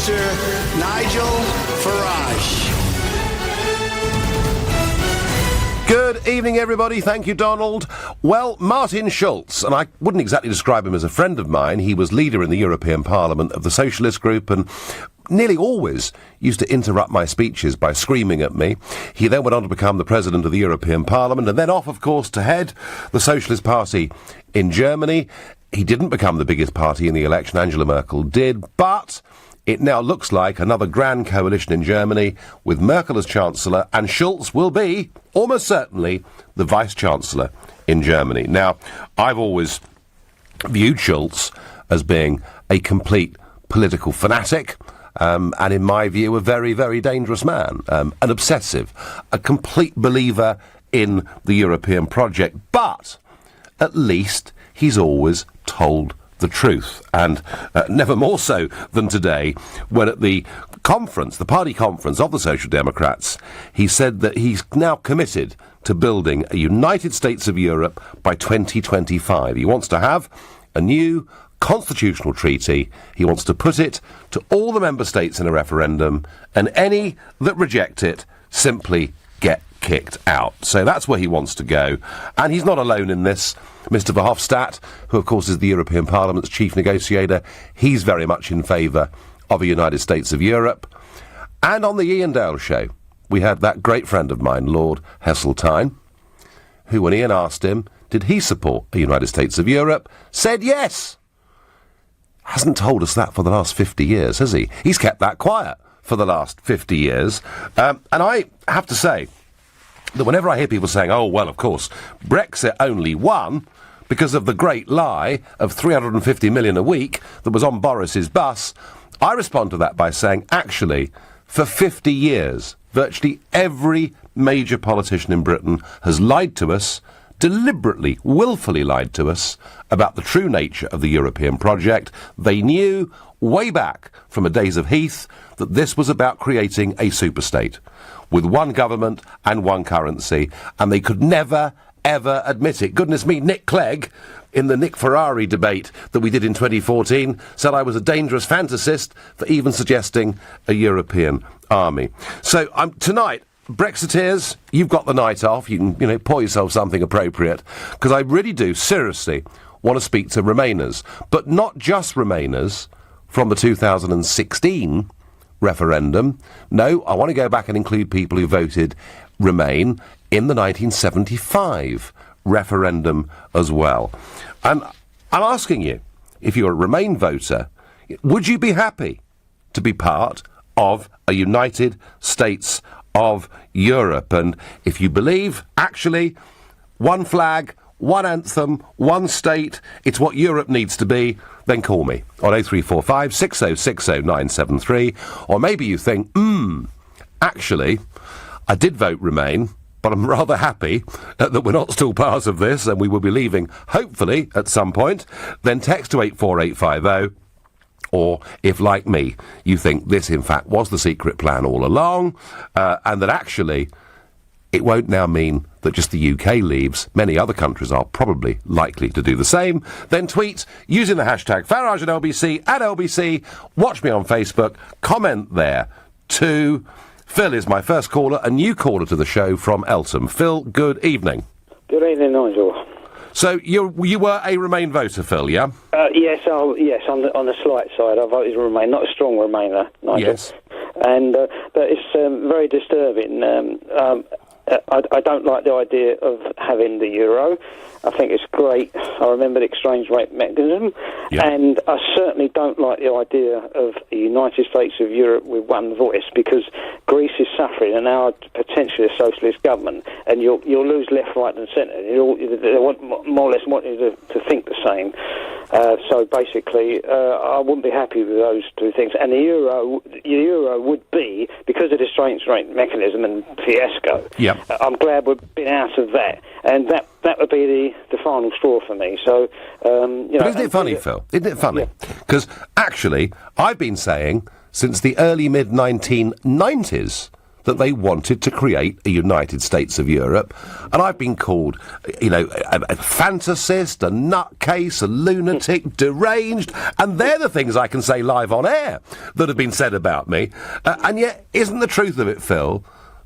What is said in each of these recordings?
Mr. Nigel Farage. Good evening, everybody. Thank you, Donald. Well, Martin Schulz, and I wouldn't exactly describe him as a friend of mine. He was leader in the European Parliament of the Socialist Group and nearly always used to interrupt my speeches by screaming at me. He then went on to become the president of the European Parliament and then off, of course, to head the Socialist Party in Germany. He didn't become the biggest party in the election. Angela Merkel did, but it now looks like another grand coalition in Germany with Merkel as Chancellor, and Schulz will be, almost certainly, the Vice-Chancellor in Germany. Now, I've always viewed Schulz as being a complete political fanatic, and in my view, a very, very dangerous man, an obsessive, a complete believer in the European project, but at least he's always told the truth, and never more so than today, when at the conference, the party conference of the Social Democrats, he said that he's now committed to building a United States of Europe by 2025. He wants to have a new constitutional treaty. He wants to put it to all the member states in a referendum, and any that reject it simply get kicked out. So that's where he wants to go. And he's not alone in this. Mr Verhofstadt, who of course is the European Parliament's chief negotiator, he's very much in favour of a United States of Europe. And on the Ian Dale show, we had that great friend of mine, Lord Heseltine, who, when Ian asked him, did he support a United States of Europe, said yes. Hasn't told us that for the last 50 years, has he? He's kept that quiet for the last 50 years. And I have to say that whenever I hear people saying, oh, well, of course, Brexit only won because of the great lie of 350 million a week that was on Boris's bus, I respond to that by saying, actually, for 50 years, virtually every major politician in Britain has lied to us, deliberately, willfully lied to us about the true nature of the European project. They knew way back from the days of Heath that this was about creating a superstate with one government and one currency, and they could never, ever admit it. Goodness me, Nick Clegg, in the Nick Ferrari debate that we did in 2014, said I was a dangerous fantasist for even suggesting a European army. So tonight, Brexiteers, you've got the night off. You can, pour yourself something appropriate, because I really do, seriously, want to speak to Remainers, but not just Remainers from the 2016 referendum. No, I want to go back and include people who voted Remain in the 1975 referendum as well. And I'm asking you, if you're a Remain voter, would you be happy to be part of a United States of Europe? And if you believe, actually, one flag, one anthem, one state, it's what Europe needs to be, then call me on 0345 6060 973. Or maybe you think, actually, I did vote Remain, but I'm rather happy that we're not still part of this and we will be leaving, hopefully, at some point. Then text to 84850. Or if, like me, you think this, in fact, was the secret plan all along, and that actually it won't now mean that just the UK leaves, many other countries are probably likely to do the same, then tweet using the hashtag Farage and LBC at LBC, watch me on Facebook, comment there too. Phil is my first caller, a new caller to the show from Eltham. Phil, good evening. Good evening, Nigel. So you were a Remain voter, Phil, yeah? Yes, on the slight side, I voted Remain, not a strong Remainer, Nigel. Yes. And but it's very disturbing. I don't like the idea of having the euro. I think it's great. I remember the exchange rate mechanism, and I certainly don't like the idea of a United States of Europe with one voice, because Greece is suffering, and now potentially a socialist government, and you'll lose left, right, and centre. They want more or less want you to think the same. So basically, I wouldn't be happy with those two things. And the euro would be, because of the exchange rate mechanism and fiasco. Yeah. I'm glad we've been out of that, and that would be the final straw for me. So, But isn't it funny, Phil? Isn't it funny? Because actually, I've been saying since the early mid-1990s that they wanted to create a United States of Europe. And I've been called, a fantasist, a nutcase, a lunatic, deranged, and they're the things I can say live on air that have been said about me. And yet, isn't the truth of it, Phil,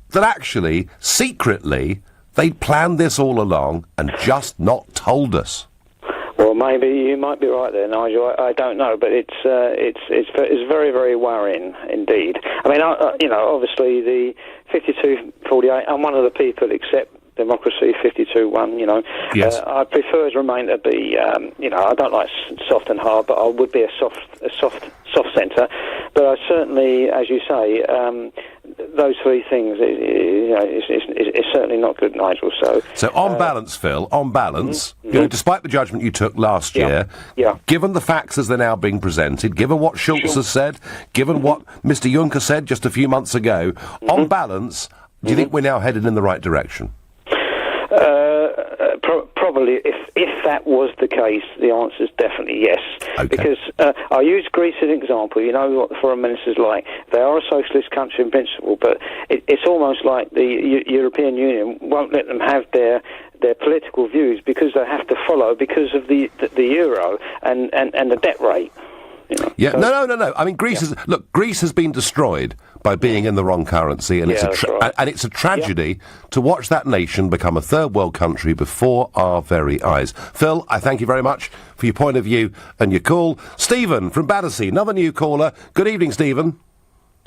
that actually, secretly, they'd planned this all along and just not told us? Well, maybe you might be right there, Nigel. I don't know, but it's very, very worrying indeed. I mean, obviously the 52-48. I'm one of the people that accept democracy 52-1. Yes. I prefer Remain to be. I don't like soft and hard, but I would be a soft centre. But I certainly, as you say, those three things is certainly not good, Nigel. So on balance, Phil, despite the judgment you took last year, given the facts as they're now being presented, given what Schulz has said, given what Mr. Juncker said just a few months ago, on balance, do you think we're now headed in the right direction? Probably, if that was the case, the answer is definitely yes. Okay. Because I use Greece as an example. You know what the foreign minister's like. They are a socialist country in principle, but it's almost like the European Union won't let them have their political views because they have to follow because of the euro and the debt rate. Yeah, no. I mean, Greece has been destroyed by being in the wrong currency, and it's a tragedy to watch that nation become a third world country before our very eyes. Phil, I thank you very much for your point of view and your call. Stephen from Battersea, another new caller. Good evening, Stephen.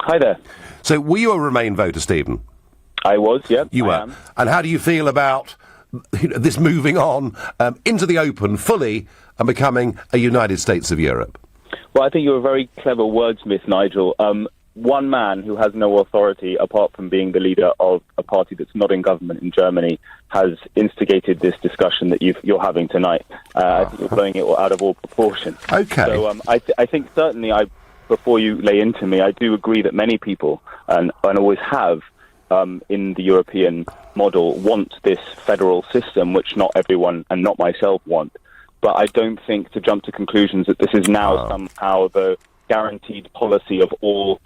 Hi there. So, were you a Remain voter, Stephen? I was, yeah. You were. And how do you feel about this moving on into the open fully and becoming a United States of Europe? Well, I think you're a very clever wordsmith, Nigel. One man who has no authority, apart from being the leader of a party that's not in government in Germany, has instigated this discussion that you're having tonight. I think you're blowing it out of all proportion. Okay. So I think certainly, before you lay into me, I do agree that many people, and always have, in the European model, want this federal system, which not everyone, and not myself, want. But I don't think to jump to conclusions that this is now somehow the guaranteed policy of all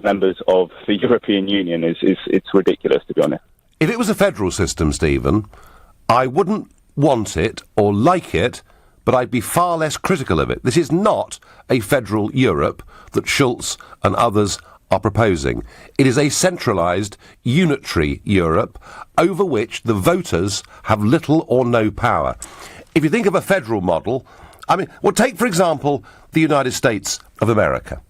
members of the European Union it's ridiculous, to be honest. If it was a federal system, Stephen, I wouldn't want it or like it, but I'd be far less critical of it. This is not a federal Europe that Schulz and others are proposing. It is a centralised, unitary Europe over which the voters have little or no power. If you think of a federal model, take, for example, the United States of America.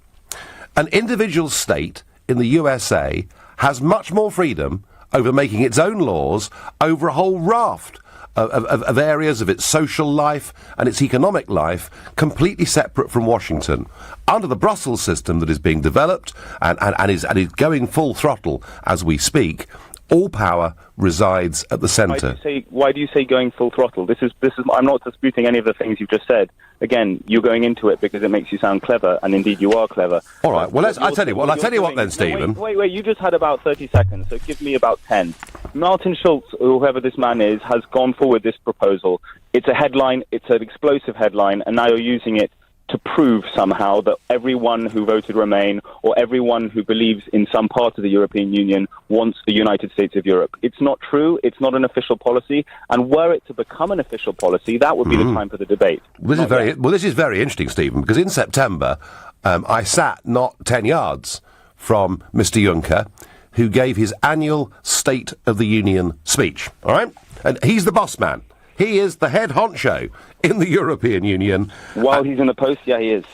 An individual state in the USA has much more freedom over making its own laws over a whole raft of areas of its social life and its economic life completely separate from Washington. Under the Brussels system that is being developed and is going full throttle as we speak, all power resides at the centre. Why do you say going full throttle? This is. I'm not disputing any of the things you've just said. Again, you're going into it because it makes you sound clever, and indeed you are clever. All right. Well, I'll tell you what then, Stephen. Wait. You just had about 30 seconds, so give me about 10. Martin Schulz, whoever this man is, has gone forward this proposal. It's a headline. It's an explosive headline, and now you're using it to prove somehow that everyone who voted Remain or everyone who believes in some part of the European Union wants the United States of Europe. It's not true. It's not an official policy. And were it to become an official policy, that would be the time for the debate. This is very interesting, Stephen, because in September, I sat not 10 yards from Mr. Juncker, who gave his annual State of the Union speech. All right? And he's the boss man. He is the head honcho in the European Union. While he's in the post, yeah, he is.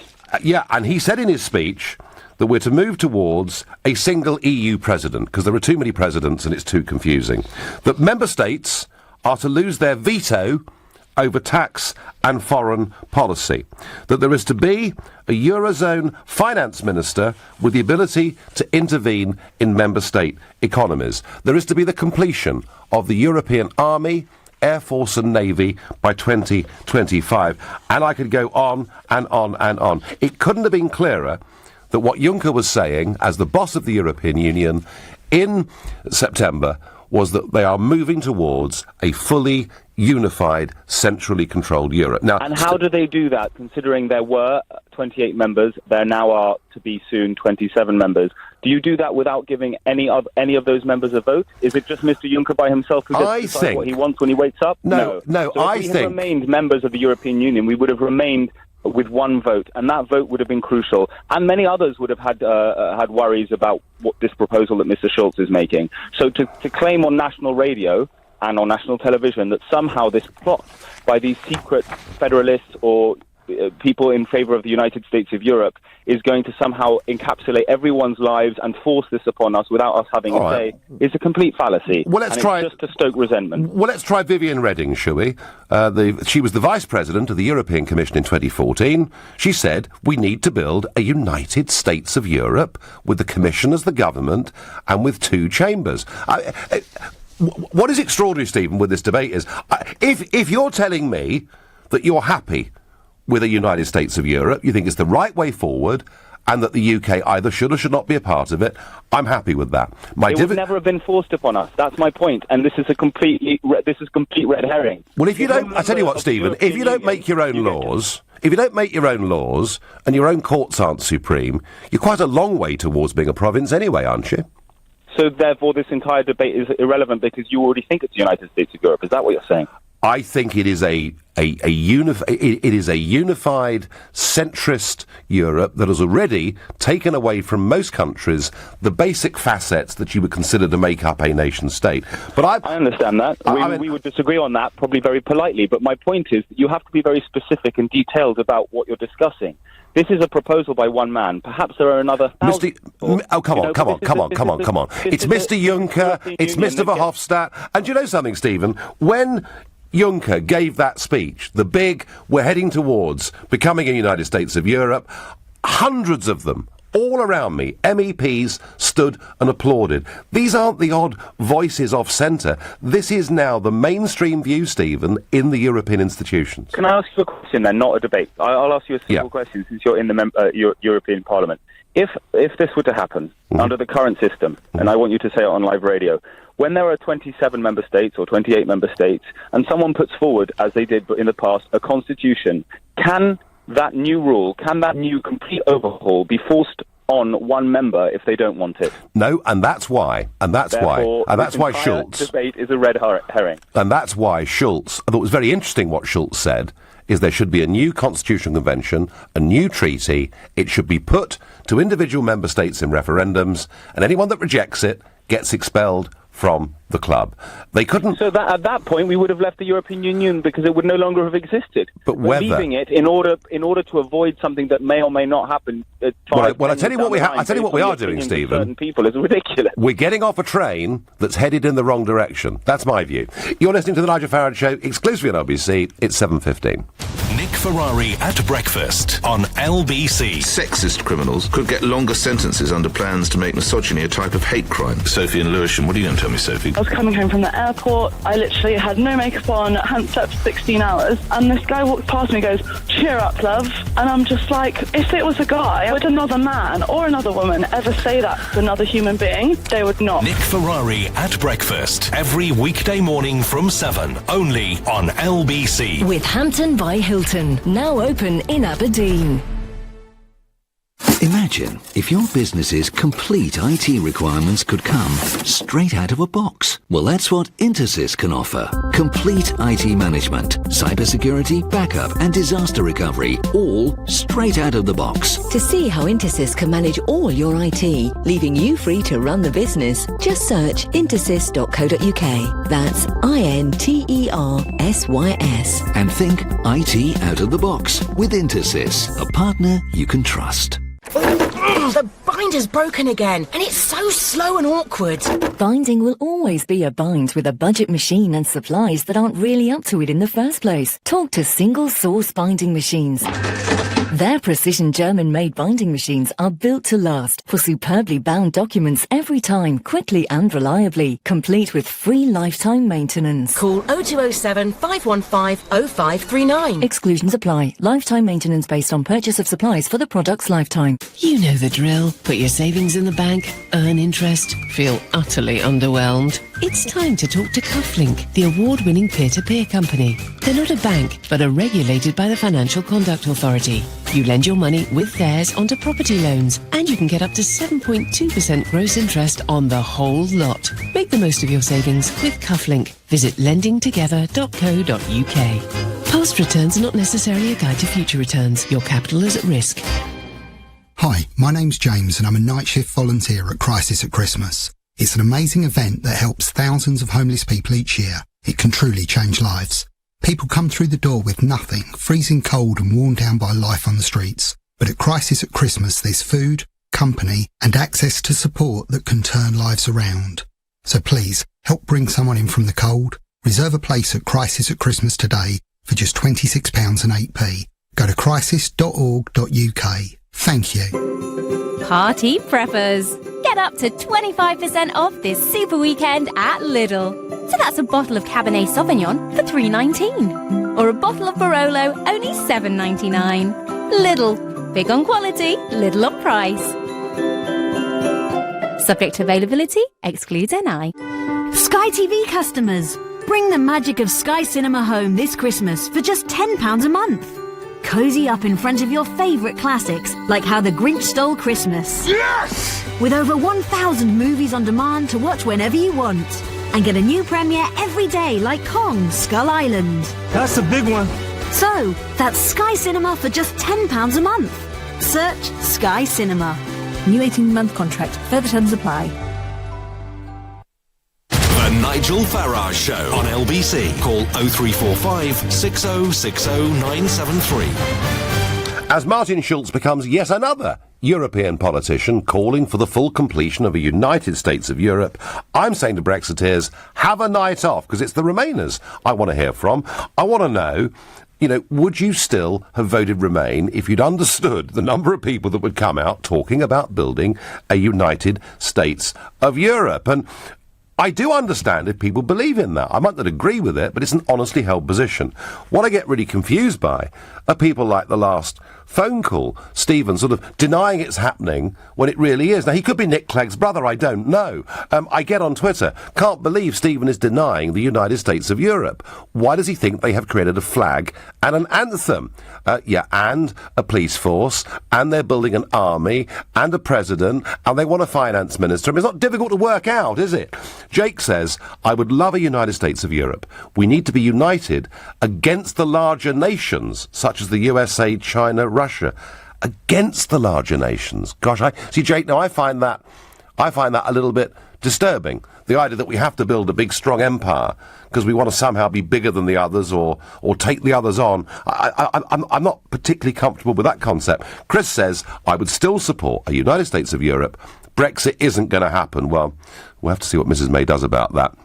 And he said in his speech that we're to move towards a single EU president, because there are too many presidents and it's too confusing. That member states are to lose their veto over tax and foreign policy. That there is to be a Eurozone finance minister with the ability to intervene in member state economies. There is to be the completion of the European Army, Air Force and Navy by 2025. And I could go on and on and on. It couldn't have been clearer that what Juncker was saying as the boss of the European Union in September was that they are moving towards a fully unified, centrally controlled Europe. Now, and how do they do that, considering there were 28 members, there now are to be soon 27 members? Do you do that without giving any of those members a vote? Is it just Mr. Juncker by himself who gets to decide what he wants when he wakes up? No. So if we had remained members of the European Union, we would have remained with one vote, and that vote would have been crucial. And many others would have had worries about what this proposal that Mr. Schulz is making. So to claim on national radio and on national television that somehow this plot by these secret federalists or people in favour of the United States of Europe is going to somehow encapsulate everyone's lives and force this upon us without us having a say is a complete fallacy. Well, let's try just to stoke resentment. Well, let's try Viviane Reding, shall we? She was the Vice President of the European Commission in 2014. She said, we need to build a United States of Europe with the Commission as the government and with two chambers. What is extraordinary, Stephen, with this debate is, if you're telling me that you're happy with a United States of Europe, you think it's the right way forward, and that the UK either should or should not be a part of it, I'm happy with that. It would never have been forced upon us. That's my point, and this is complete red herring. Well, if you don't, I tell you what, Stephen, if you don't make your own laws, and your own courts aren't supreme, you're quite a long way towards being a province anyway, aren't you? So therefore, this entire debate is irrelevant because you already think it's the United States of Europe. Is that what you're saying? I think it is a unified, centrist Europe that has already taken away from most countries the basic facets that you would consider to make up a nation state. But I understand that. We would disagree on that, probably very politely. But my point is that you have to be very specific and detailed about what you're discussing. This is a proposal by one man. Perhaps there are another thousand. Come on. It's Mr. Juncker, it's Mr. Verhofstadt. And do you know something, Stephen? When Juncker gave that speech, the big, we're heading towards becoming a United States of Europe, hundreds of them, all around me, MEPs, stood and applauded. These aren't the odd voices off centre. This is now the mainstream view, Stephen, in the European institutions. Can I ask you a question then, not a debate? I'll ask you a simple question since you're in the European Parliament. If this were to happen under the current system, and I want you to say it on live radio, when there are 27 member states or 28 member states, and someone puts forward, as they did in the past, a constitution, can that new rule, can that new complete overhaul be forced on one member if they don't want it? No, and that's why Schulz debate is a red herring. And that's why Schulz, I thought it was very interesting what Schulz said, is there should be a new constitutional convention, a new treaty, it should be put to individual member states in referendums, and anyone that rejects it gets expelled from the club. They couldn't. So that at that point we would have left the European Union because it would no longer have existed. But whether leaving it in order to avoid something that may or may not happen. Well, I tell you what we are doing, Stephen. Certain people is ridiculous. We're getting off a train that's headed in the wrong direction. That's my view. You're listening to the Nigel Farage Show exclusively on LBC. It's 7:15. Nick Ferrari at breakfast on LBC. Sexist criminals could get longer sentences under plans to make misogyny a type of hate crime. Sophie and Lewisham, what are you going to tell me, Sophie? I was coming home from the airport. I literally had no makeup on, hadn't slept for 16 hours, and this guy walks past me and goes, "Cheer up, love." And I'm just like, if it was a guy, would another man or another woman ever say that to another human being? They would not. Nick Ferrari at breakfast every weekday morning from 7, only on LBC. With Hampton by Hilton, now open in Aberdeen. Imagine if your business's complete IT requirements could come straight out of a box. Well, that's what Intersys can offer. Complete IT management, cybersecurity, backup and disaster recovery, all straight out of the box. To see how Intersys can manage all your IT, leaving you free to run the business, just search intersys.co.uk. That's INTERSYS. And think IT out of the box with Intersys, a partner you can trust. The binder's broken again, and it's so slow and awkward. Binding will always be a bind with a budget machine and supplies that aren't really up to it in the first place. Talk to Single Source Binding Machines. Their precision German-made binding machines are built to last for superbly bound documents every time, quickly and reliably, complete with free lifetime maintenance. Call 0207 515 0539. Exclusions apply. Lifetime maintenance based on purchase of supplies for the product's lifetime. You know the drill. Put your savings in the bank, earn interest, feel utterly underwhelmed. It's time to talk to Cufflink, the award-winning peer-to-peer company. They're not a bank, but are regulated by the Financial Conduct Authority. You lend your money with theirs onto property loans, and you can get up to 7.2% gross interest on the whole lot. Make the most of your savings with Cufflink. Visit lendingtogether.co.uk. Past returns are not necessarily a guide to future returns. Your capital is at risk. Hi, my name's James and I'm a night shift volunteer at Crisis at Christmas. It's an amazing event that helps thousands of homeless people each year. It can truly change lives. People come through the door with nothing, freezing cold and worn down by life on the streets. But at Crisis at Christmas there's food, company and access to support that can turn lives around. So please, help bring someone in from the cold. Reserve a place at Crisis at Christmas today for just £26 and 8p. Go to crisis.org.uk. Thank you. Party preppers. Get up to 25% off this super weekend at Lidl. So that's a bottle of Cabernet Sauvignon for $3.19. Or a bottle of Barolo, only $7.99. Lidl. Big on quality, little on price. Subject to availability, excludes NI. Sky TV customers, bring the magic of Sky Cinema home this Christmas for just £10 a month. Cozy up in front of your favourite classics, like How the Grinch Stole Christmas. Yes! With over 1,000 movies on demand to watch whenever you want. And get a new premiere every day, like Kong, Skull Island. That's a big one. So, that's Sky Cinema for just £10 a month. Search Sky Cinema. New 18-month contract. Further terms apply. The Nigel Farage Show on LBC. Call 0345 6060 973. As Martin Schulz becomes yet another European politician calling for the full completion of a United States of Europe, I'm saying to Brexiteers, have a night off, because it's the Remainers I want to hear from. I want to know, would you still have voted Remain if you'd understood the number of people that would come out talking about building a United States of Europe? And I do understand if people believe in that. I might not agree with it, but it's an honestly held position. What I get really confused by are people like the last phone call, Stephen, sort of denying it's happening when it really is. Now, he could be Nick Clegg's brother, I don't know. I get on Twitter, can't believe Stephen is denying the United States of Europe. Why does he think they have created a flag and an anthem? And a police force, and they're building an army, and a president, and they want a finance minister. I mean, it's not difficult to work out, is it? Jake says, I would love a United States of Europe. We need to be united against the larger nations, such as the USA, China, Russia. Against the larger nations. Gosh, Jake, now I find that a little bit disturbing. The idea that we have to build a big, strong empire because we want to somehow be bigger than the others or take the others on. I'm not particularly comfortable with that concept. Chris says, I would still support a United States of Europe. Brexit isn't going to happen. Well, we'll have to see what Mrs May does about that.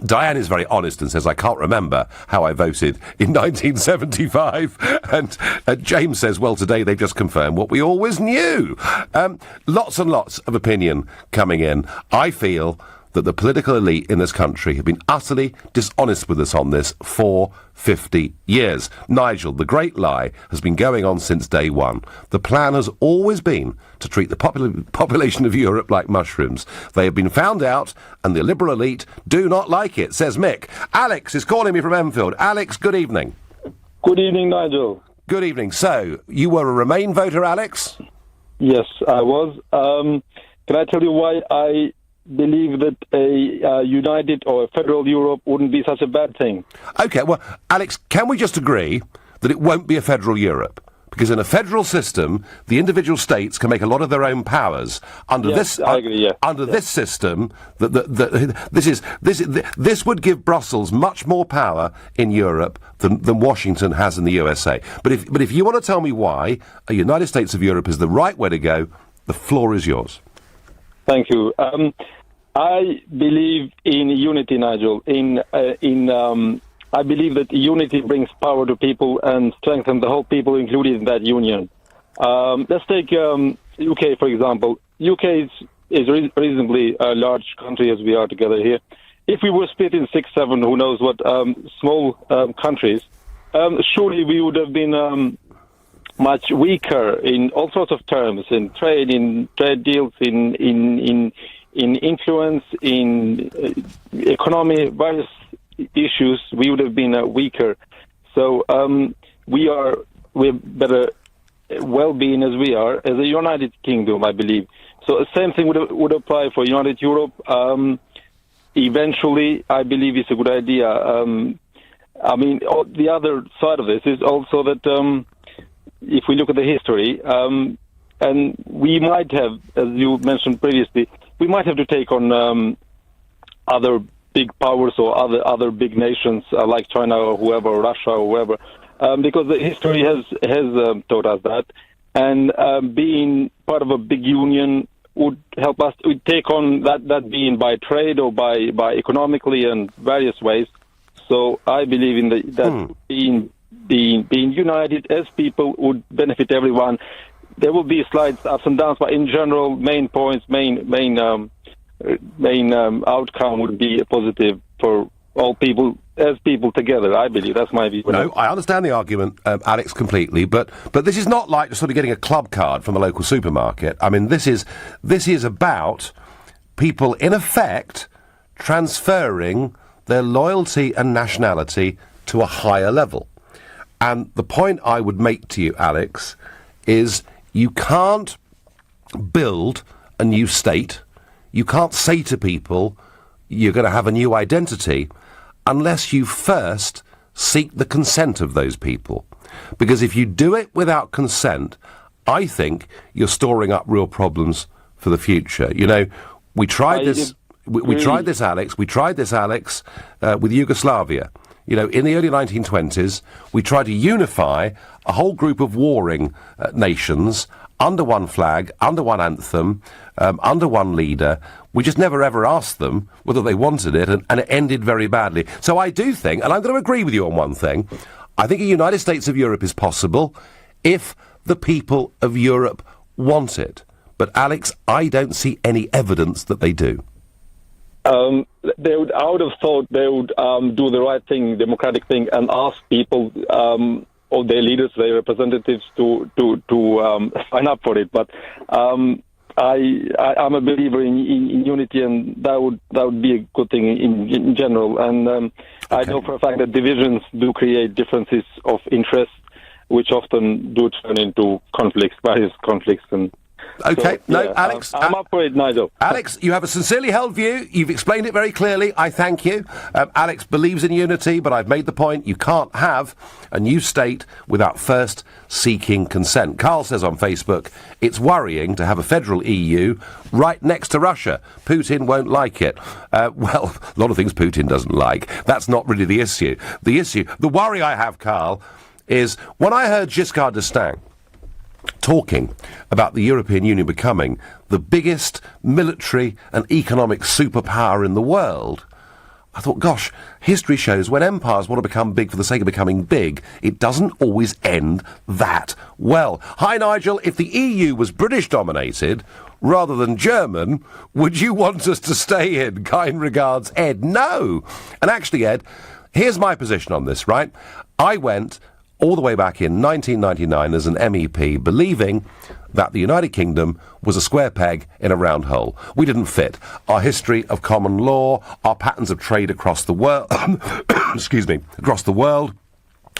Diane is very honest and says, I can't remember how I voted in 1975. And James says, well, today they've just confirmed what we always knew. Lots and lots of opinion coming in. I feel that the political elite in this country have been utterly dishonest with us on this for 50 years. Nigel, the great lie has been going on since day one. The plan has always been to treat the population of Europe like mushrooms. They have been found out, and the liberal elite do not like it, says Mick. Alex is calling me from Enfield. Alex, good evening. Good evening, Nigel. Good evening. So, you were a Remain voter, Alex? Yes, I was. Can I tell you why I believe that a united or a federal Europe wouldn't be such a bad thing? OK, well, Alex, can we just agree that it won't be a federal Europe? Because in a federal system, the individual states can make a lot of their own powers. Under this system, this would give Brussels much more power in Europe than Washington has in the USA. But if you want to tell me why a United States of Europe is the right way to go, the floor is yours. Thank you. I believe in unity, Nigel. I believe that unity brings power to people and strengthens the whole people included in that union. Let's take UK, for example. UK is reasonably a large country as we are together here. If we were split in 6, 7, who knows what, small countries, surely we would have been much weaker in all sorts of terms, in trade deals, in in influence, in economy, various issues, we would have been weaker. So we're better well-being as we are, as a United Kingdom, I believe. So the same thing would apply for United Europe. Eventually, I believe it's a good idea. The other side of this is also that if we look at the history, and we might have, as you mentioned previously, we might have to take on other big powers or other big nations like China or whoever, or Russia or whoever, because the history has taught us that. And being part of a big union would help us to take on that being by trade or by economically and various ways. So I believe in that being united as people would benefit everyone. There will be slight ups and downs, but in general, main points, main outcome would be positive for all people, as people together, I believe. That's my view. No, I understand the argument, Alex, completely, but this is not like sort of getting a club card from the local supermarket. I mean, this is about people, in effect, transferring their loyalty and nationality to a higher level. And the point I would make to you, Alex, is you can't build a new state. You can't say to people, you're going to have a new identity, unless you first seek the consent of those people. Because if you do it without consent, I think you're storing up real problems for the future. You know, we tried this, Alex, with Yugoslavia. You know, in the early 1920s, we tried to unify a whole group of warring nations under one flag, under one anthem, under one leader. We just never ever asked them whether they wanted it, and it ended very badly. So I do think, and I'm going to agree with you on one thing, I think a United States of Europe is possible if the people of Europe want it. But, Alex, I don't see any evidence that they do. They would, I would have thought they would do the right thing, democratic thing, and ask people or their leaders, their representatives, to sign up for it. But I'm a believer in unity, and that would be a good thing in general. And okay. I know for a fact that divisions do create differences of interest, which often do turn into conflicts, various conflicts. And okay, so, yeah, Alex. I'm up for it, Nigel. Alex, you have a sincerely held view. You've explained it very clearly. I thank you. Alex believes in unity, but I've made the point you can't have a new state without first seeking consent. Carl says on Facebook, it's worrying to have a federal EU right next to Russia. Putin won't like it. Well, a lot of things Putin doesn't like. That's not really the issue. The worry I have, Carl, is when I heard Giscard d'Estaing talking about the European Union becoming the biggest military and economic superpower in the world, I thought, gosh, history shows when empires want to become big for the sake of becoming big, it doesn't always end that well. Hi, Nigel. If the EU was British-dominated rather than German, would you want us to stay in? Kind regards, Ed. No. And actually, Ed, here's my position on this, right? I went all the way back in 1999 as an MEP, believing that the United Kingdom was a square peg in a round hole. We didn't fit. Our history of common law, our patterns of trade across the world, across the world,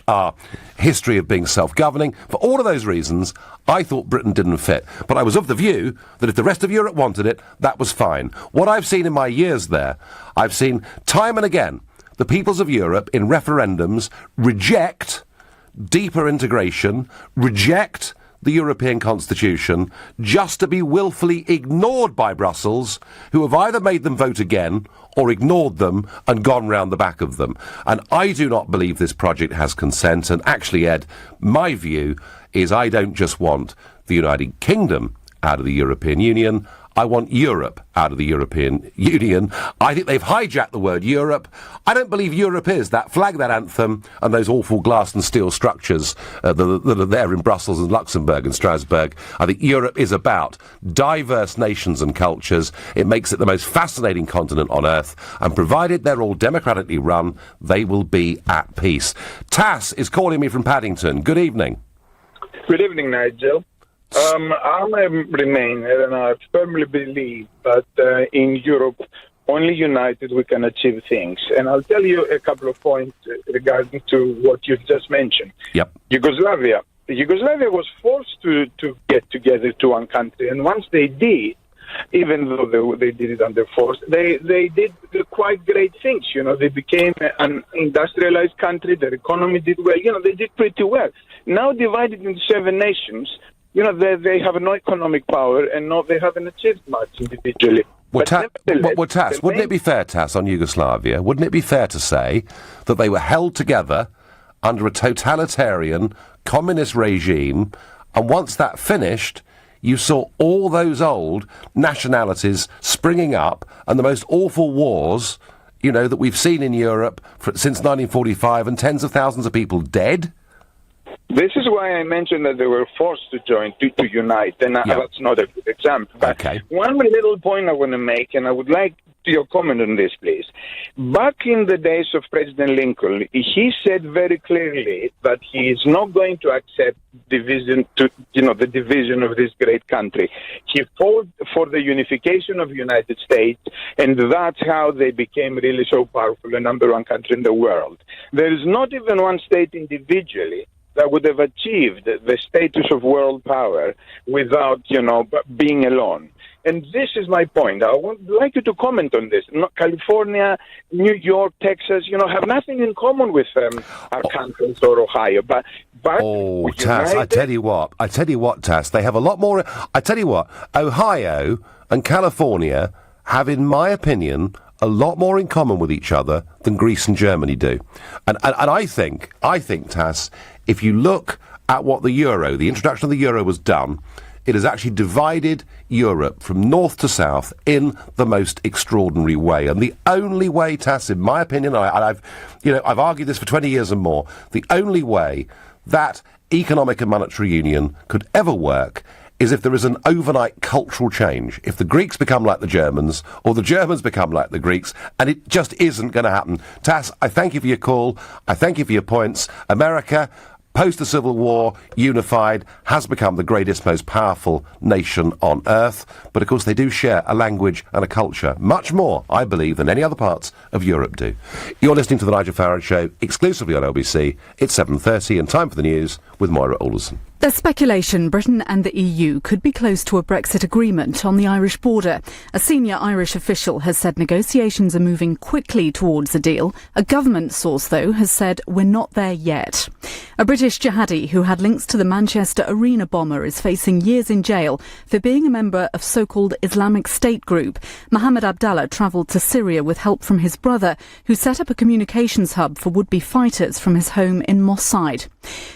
our history of being self-governing, for all of those reasons, I thought Britain didn't fit. But I was of the view that if the rest of Europe wanted it, that was fine. What I've seen in my years there, I've seen time and again the peoples of Europe in referendums reject deeper integration, reject the European Constitution, just to be willfully ignored by Brussels, who have either made them vote again or ignored them and gone round the back of them. And I do not believe this project has consent. And actually, Ed, my view is I don't just want the United Kingdom out of the European Union, I want Europe out of the European Union. I think they've hijacked the word Europe. I don't believe Europe is that flag, that anthem, and those awful glass and steel structures that are there in Brussels and Luxembourg and Strasbourg. I think Europe is about diverse nations and cultures. It makes it the most fascinating continent on earth. And provided they're all democratically run, they will be at peace. Tass is calling me from Paddington. Good evening. Good evening, Nigel. I'm a Remainer, and I firmly believe that in Europe, only united we can achieve things. And I'll tell you a couple of points regarding to what you've just mentioned. Yep. Yugoslavia was forced to get together to one country, and once they did, even though they did it under force, they did quite great things. You know, they became an industrialized country. Their economy did well. You know, they did pretty well. Now divided into 7 nations, you know, they have no economic power, and they haven't achieved much individually. Tass, wouldn't it be fair, Tass, on Yugoslavia, wouldn't it be fair to say that they were held together under a totalitarian communist regime, and once that finished, you saw all those old nationalities springing up, and the most awful wars, you know, that we've seen in Europe since 1945, and tens of thousands of people dead? This is why I mentioned that they were forced to join, to unite, and that's not a good example. But one little point I want to make, and I would like your comment on this, please. Back in the days of President Lincoln, he said very clearly that he is not going to accept the division of this great country. He fought for the unification of the United States, and that's how they became really so powerful, the number one country in the world. There is not even one state individually that would have achieved the status of world power without, being alone. And this is my point. I would like you to comment on this. California, New York, Texas, have nothing in common with Arkansas or Ohio. But Tass, I tell you what, Tass, they have a lot more. I tell you what, Ohio and California have, in my opinion, a lot more in common with each other than Greece and Germany do. And I think, Tass, if you look at what the introduction of the euro was done, it has actually divided Europe from north to south in the most extraordinary way. And the only way, Tass, in my opinion, I've argued this for 20 years and more, the only way that economic and monetary union could ever work is if there is an overnight cultural change. If the Greeks become like the Germans, or the Germans become like the Greeks, and it just isn't going to happen. Tass, I thank you for your call. I thank you for your points. America, post the Civil War, unified, has become the greatest, most powerful nation on earth. But of course they do share a language and a culture, much more, I believe, than any other parts of Europe do. You're listening to The Nigel Farage Show, exclusively on LBC. It's 7:30 and time for the news with Moira Alderson. There's speculation Britain and the EU could be close to a Brexit agreement on the Irish border. A senior Irish official has said negotiations are moving quickly towards a deal. A government source, though, has said we're not there yet. A British jihadi who had links to the Manchester Arena bomber is facing years in jail for being a member of so-called Islamic State group. Mohammed Abdallah travelled to Syria with help from his brother, who set up a communications hub for would-be fighters from his home in Moss Side.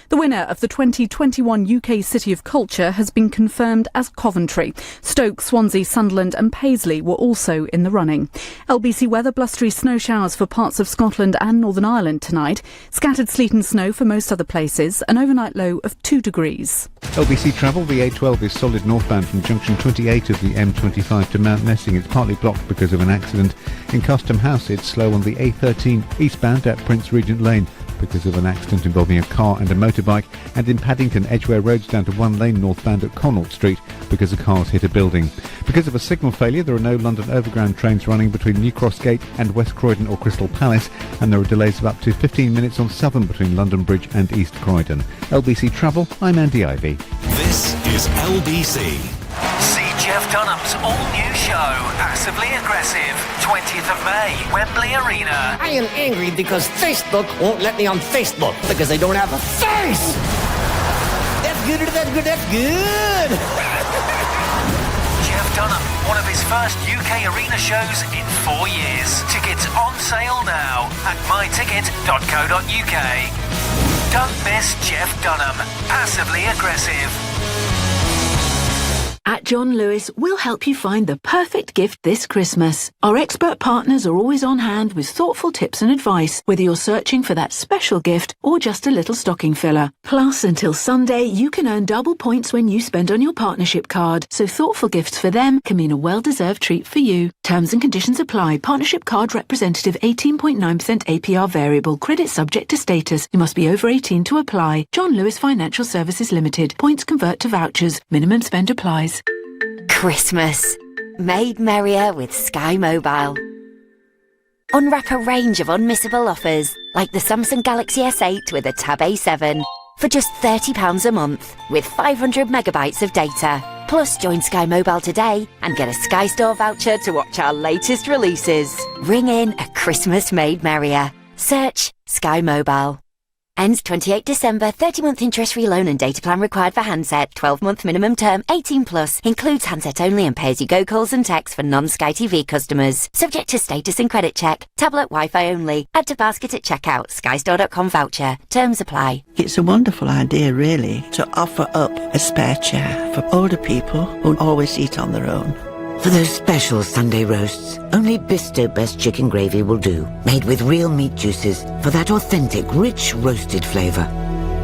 The winner of the 2021 UK City of Culture has been confirmed as Coventry. Stoke, Swansea, Sunderland and Paisley were also in the running. LBC weather: blustery snow showers for parts of Scotland and Northern Ireland tonight. Scattered sleet and snow for most other places. An overnight low of 2 degrees. LBC travel: the A12 is solid northbound from junction 28 of the M25 to Mount Nessing. It's partly blocked because of an accident. In Custom House, it's slow on the A13 eastbound at Prince Regent Lane because of an accident involving a car and a motorbike, and in Paddington, Edgware Road's down to 1 lane northbound at Connaught Street because a car's hit a building. Because of a signal failure, there are no London Overground trains running between New Cross Gate and West Croydon or Crystal Palace, and there are delays of up to 15 minutes on Southern between London Bridge and East Croydon. LBC Travel, I'm Andy Ivy. This is LBC. See Jeff Dunham's all-new show, Passively Aggressive, 20th of May, Wembley Arena. I am angry because Facebook won't let me on Facebook because I don't have a face! That's good, that's good, that's good! Jeff Dunham, one of his first UK arena shows in 4 years. Tickets on sale now at myticket.co.uk. Don't miss Jeff Dunham, Passively Aggressive. At John Lewis, we'll help you find the perfect gift this Christmas. Our expert partners are always on hand with thoughtful tips and advice, whether you're searching for that special gift or just a little stocking filler. Plus, until Sunday, you can earn double points when you spend on your partnership card, so thoughtful gifts for them can mean a well-deserved treat for you. Terms and conditions apply. Partnership card representative 18.9% APR variable. Credit subject to status. You must be over 18 to apply. John Lewis Financial Services Limited. Points convert to vouchers. Minimum spend applies. Christmas. Made merrier with Sky Mobile. Unwrap a range of unmissable offers, like the Samsung Galaxy S8 with a Tab A7, for just £30 a month, with 500 megabytes of data. Plus, join Sky Mobile today and get a Sky Store voucher to watch our latest releases. Ring in a Christmas made merrier. Search Sky Mobile. Ends 28 December, 30-month interest-free loan and data plan required for handset, 12-month minimum term, 18+, plus, includes handset only and pay-as-you-go calls and texts for non-Sky TV customers. Subject to status and credit check. Tablet Wi-Fi only. Add to basket at checkout. skystore.com voucher. Terms apply. It's a wonderful idea, really, to offer up a spare chair for older people who always eat on their own. For those special Sunday roasts, only Bisto Best chicken gravy will do. Made with real meat juices for that authentic, rich, roasted flavour.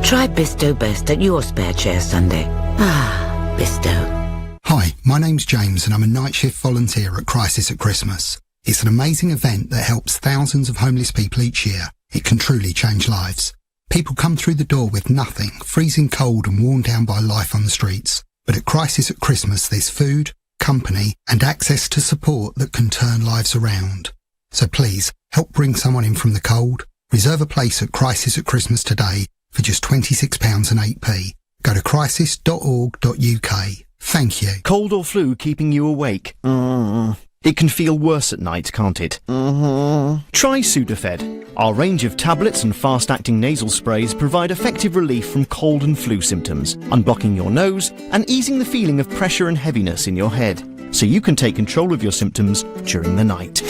Try Bisto Best at your spare chair Sunday. Ah, Bisto. Hi, my name's James and I'm a night shift volunteer at Crisis at Christmas. It's an amazing event that helps thousands of homeless people each year. It can truly change lives. People come through the door with nothing, freezing cold and worn down by life on the streets. But at Crisis at Christmas there's food, company and access to support that can turn lives around. So please, help bring someone in from the cold. Reserve a place at Crisis at Christmas today for just £26 and 8p. Go to crisis.org.uk. Thank you. Cold or flu keeping you awake? It can feel worse at night, can't it? Try Sudafed. Our range of tablets and fast-acting nasal sprays provide effective relief from cold and flu symptoms, unblocking your nose and easing the feeling of pressure and heaviness in your head, so you can take control of your symptoms during the night.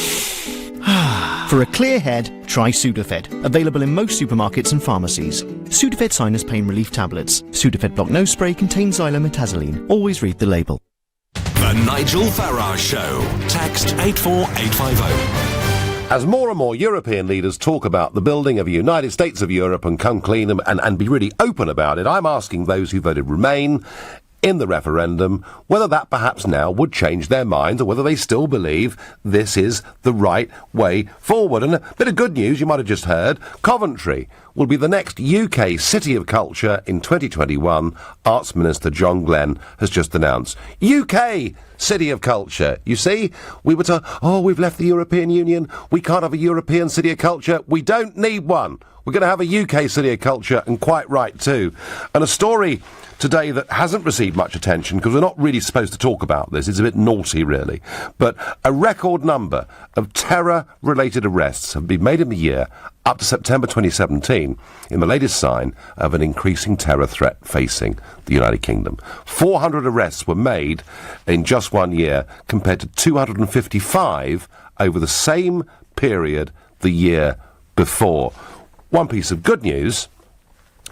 For a clear head, try Sudafed. Available in most supermarkets and pharmacies. Sudafed Sinus Pain Relief Tablets. Sudafed Block Nose Spray contains xylometazoline. Always read the label. The Nigel Farage Show. Text 84850. As more and more European leaders talk about the building of a United States of Europe and come clean and be really open about it, I'm asking those who voted Remain in the referendum whether that perhaps now would change their minds or whether they still believe this is the right way forward. And a bit of good news you might have just heard. Coventry will be the next UK City of Culture in 2021, Arts Minister John Glenn has just announced. UK City of Culture. You see, we were told, we've left the European Union, we can't have a European City of Culture. We don't need one. We're going to have a UK City of Culture, and quite right too. And a story today that hasn't received much attention, because we're not really supposed to talk about this, it's a bit naughty really, but a record number of terror-related arrests have been made in the year up to September 2017 in the latest sign of an increasing terror threat facing the United Kingdom. 400 arrests were made in just 1 year compared to 255 over the same period the year before. One piece of good news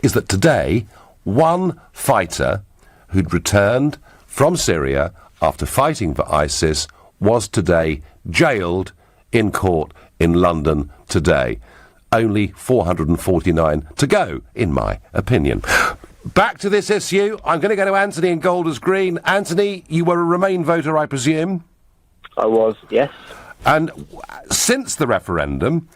is that today, one fighter who'd returned from Syria after fighting for ISIS was today jailed in court in London today. Only 449 to go, in my opinion. Back to this issue. I'm going to go to Anthony in Golders Green. Anthony, you were a Remain voter, I presume? I was, yes. And since the referendum,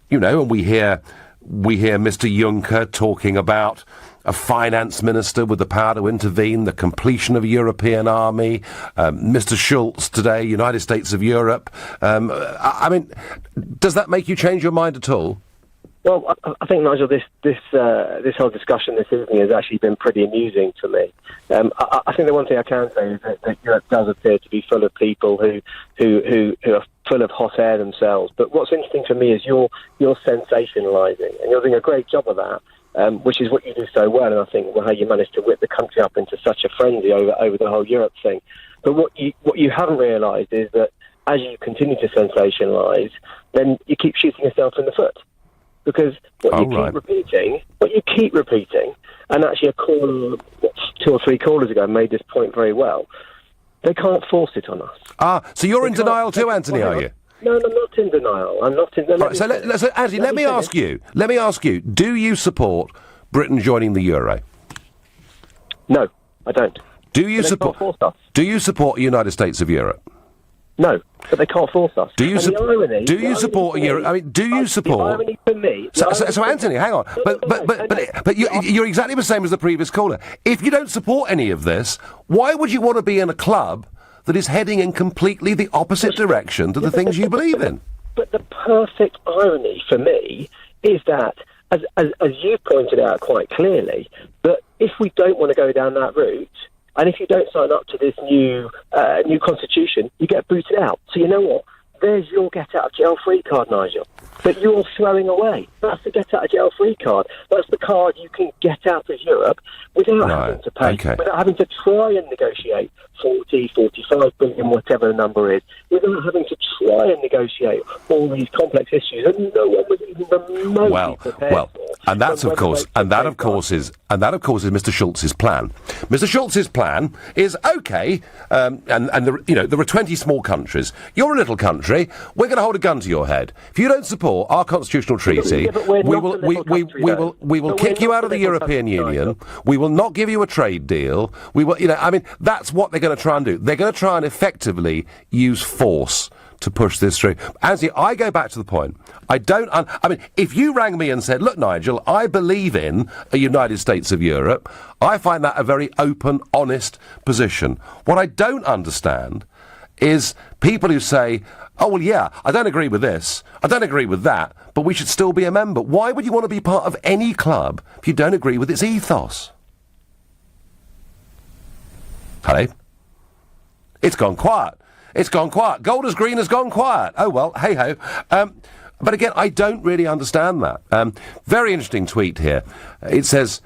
you know, and we hear Mr. Juncker talking about a finance minister with the power to intervene, the completion of a European army, Mr. Schulz today, United States of Europe. I mean, does that make you change your mind at all? Well, I think, Nigel, this whole discussion this evening has actually been pretty amusing to me. I think the one thing I can say is that Europe does appear to be full of people who are full of hot air themselves. But what's interesting for me is you're sensationalising, and you're doing a great job of that, which is what you do so well. And I think how you managed to whip the country up into such a frenzy over the whole Europe thing. But what you haven't realised is that as you continue to sensationalise, then you keep shooting yourself in the foot. Because what you keep repeating, and actually a caller, 2 or 3 callers ago made this point very well, They can't force it on us. So you're in denial too, Anthony, are you? No, I'm not in denial. I'm not in denial. Right, so Anthony, let me ask you, do you support Britain joining the euro? No, I don't. Do you support the United States of Europe? No, but they can't force us. Do you support a euro? I mean, do you support? The irony for me. So Anthony, hang on. But you're exactly the same as the previous caller. If you don't support any of this, why would you want to be in a club that is heading in completely the opposite direction to the things you believe in? But the perfect irony for me is that, as you pointed out quite clearly, that if we don't want to go down that route, and if you don't sign up to this new constitution, you get booted out. So you know what? There's your get-out-of-jail-free card, Nigel. But you're throwing away. That's the get-out-of-jail-free card. That's the card you can get out of Europe without having to pay, without having to try and negotiate 40, 45 billion, whatever the number is, without having to try and negotiate all these complex issues that no one was even remotely prepared for. And that, of course, is Mr. Schultz's plan. Mr. Schultz's plan is okay, there are 20 small countries. You're a little country. We're going to hold a gun to your head. If you don't support our constitutional treaty, we will kick you out of the European Union. We will not give you a trade deal. We will, that's what they're going to try and do. They're going to try and effectively use force to push this through. Anthony, I go back to the point. If you rang me and said, look, Nigel, I believe in a United States of Europe, I find that a very open, honest position. What I don't understand is people who say, oh, well, yeah, I don't agree with this, I don't agree with that, but we should still be a member. Why would you want to be part of any club if you don't agree with its ethos? Hello? It's gone quiet. Golders Green has gone quiet. Oh, well, hey-ho. But again, I don't really understand that. Very interesting tweet here. It says,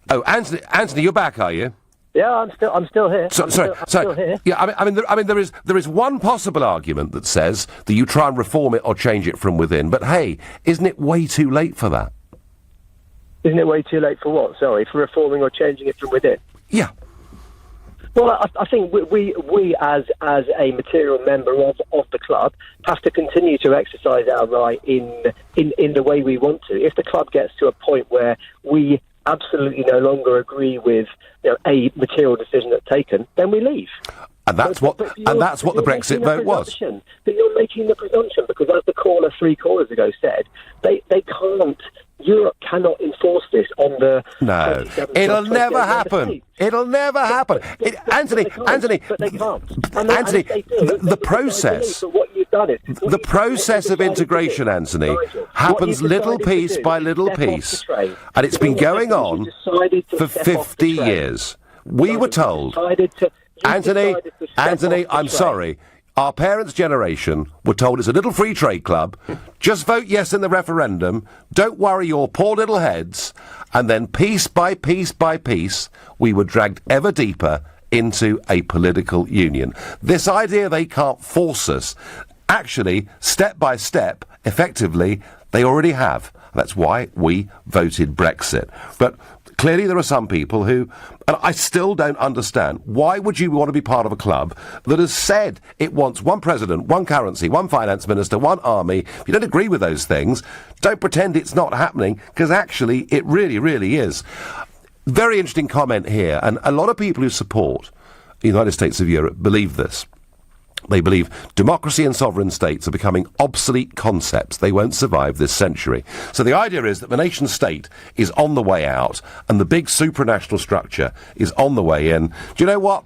oh, Anthony, you're back, are you? Yeah, I'm still here. Sorry. Here. Yeah, there is one possible argument that says that you try and reform it or change it from within. But hey, isn't it way too late for that? Isn't it way too late for what? Sorry, for reforming or changing it from within? Yeah. Well, I think we as a material member of the club have to continue to exercise our right in the way we want to. If the club gets to a point where we absolutely no longer agree with a material decision that's taken, then we leave. And that's what the Brexit vote was. But you're making the presumption, because as the three callers ago said, they can't. Europe cannot enforce this on the... No, it'll never happen. It'll never happen. Anthony, but they can't. Anthony, the process... The process of integration, Anthony, happens little piece by little piece. And it's been going on for 50 years. We were told... Anthony, I'm sorry. Our parents' generation were told it's a little free trade club, just vote yes in the referendum, don't worry your poor little heads, and then piece by piece by piece, we were dragged ever deeper into a political union. This idea they can't force us, actually, step by step, effectively, they already have. That's why we voted Brexit. But clearly there are some people who, and I still don't understand, why would you want to be part of a club that has said it wants one president, one currency, one finance minister, one army? If you don't agree with those things, don't pretend it's not happening, because actually it really, really is. Very interesting comment here, and a lot of people who support the United States of Europe believe this. They believe democracy and sovereign states are becoming obsolete concepts. They won't survive this century. So the idea is that the nation state is on the way out and the big supranational structure is on the way in. Do you know what?